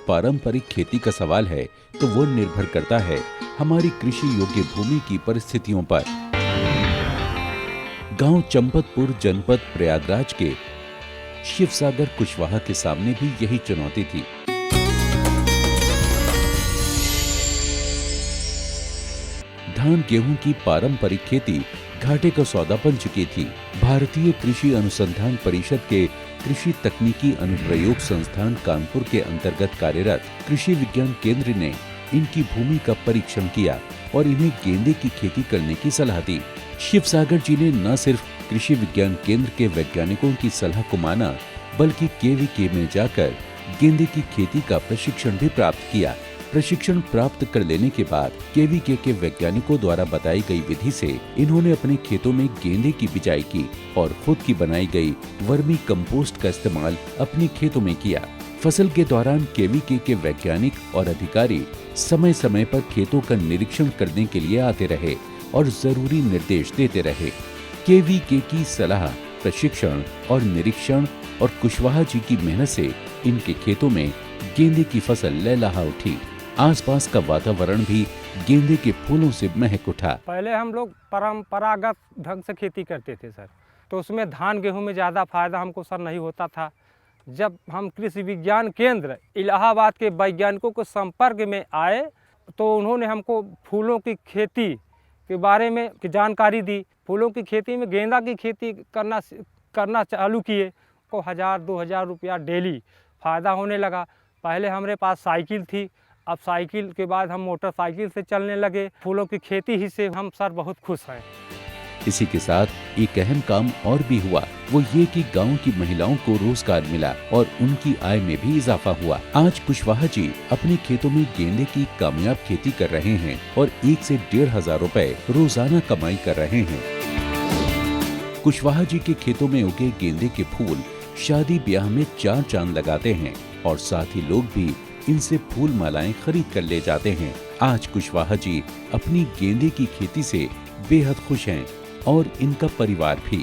पारंपरिक खेती का सवाल है तो वो निर्भर करता है हमारी कृषि योग्य भूमि की परिस्थितियों पर। गांव चंपतपुर जनपद प्रयागराज के शिवसागर कुशवाहा के सामने भी यही चुनौती थी। धान गेहूं की पारंपरिक खेती घाटे का सौदा बन चुकी थी। भारतीय कृषि अनुसंधान परिषद के कृषि तकनीकी अनुप्रयोग संस्थान कानपुर के अंतर्गत कार्यरत कृषि विज्ञान केंद्र ने इनकी भूमि का परीक्षण किया और इन्हें गेंदे की खेती करने की सलाह दी। शिवसागर जी ने न सिर्फ कृषि विज्ञान केंद्र के वैज्ञानिकों की सलाह को माना, बल्कि केवीके में जाकर गेंदे की खेती का प्रशिक्षण भी प्राप्त किया। प्रशिक्षण प्राप्त कर लेने के बाद केवीके के वैज्ञानिकों द्वारा बताई गई विधि से इन्होंने अपने खेतों में गेंदे की बिजाई की और खुद की बनाई गई वर्मी कंपोस्ट का इस्तेमाल अपने खेतों में किया। फसल के दौरान केवीके के वैज्ञानिक और अधिकारी समय समय पर खेतों का निरीक्षण करने के लिए आते रहे और जरूरी निर्देश देते रहे। केवीके की सलाह, प्रशिक्षण और निरीक्षण और कुशवाहा जी की मेहनत से इनके खेतों में गेंदे की फसल लहलहा उठी। आसपास का वातावरण भी गेंदे के फूलों से महक उठा। पहले हम लोग परंपरागत ढंग से खेती करते थे सर, तो उसमें धान गेहूं में ज़्यादा फायदा हमको सर नहीं होता था। जब हम कृषि विज्ञान केंद्र इलाहाबाद के वैज्ञानिकों के संपर्क में आए तो उन्होंने हमको फूलों की खेती के बारे में जानकारी दी। फूलों की खेती में गेंदा की खेती करना चालू किए को 1000-2000 रुपया डेली फ़ायदा होने लगा। पहले हमारे पास साइकिल थी, अब साइकिल के बाद हम मोटरसाइकिल से चलने लगे। फूलों की खेती ही से हम सर बहुत खुश हैं। इसी के साथ एक अहम काम और भी हुआ, वो ये कि गांव की महिलाओं को रोजगार मिला और उनकी आय में भी इजाफा हुआ। आज कुशवाहा जी अपने खेतों में गेंदे की कामयाब खेती कर रहे हैं और 1 से 1,500 रुपए रोजाना कमाई कर रहे हैं। कुशवाहा जी के खेतों में उगे गेंदे के फूल शादी ब्याह में 4 चांद लगाते हैं और साथ ही लोग भी इनसे फूल मालाएं खरीद कर ले जाते हैं। आज कुशवाहा जी अपनी गेंदे की खेती से बेहद खुश हैं और इनका परिवार भी।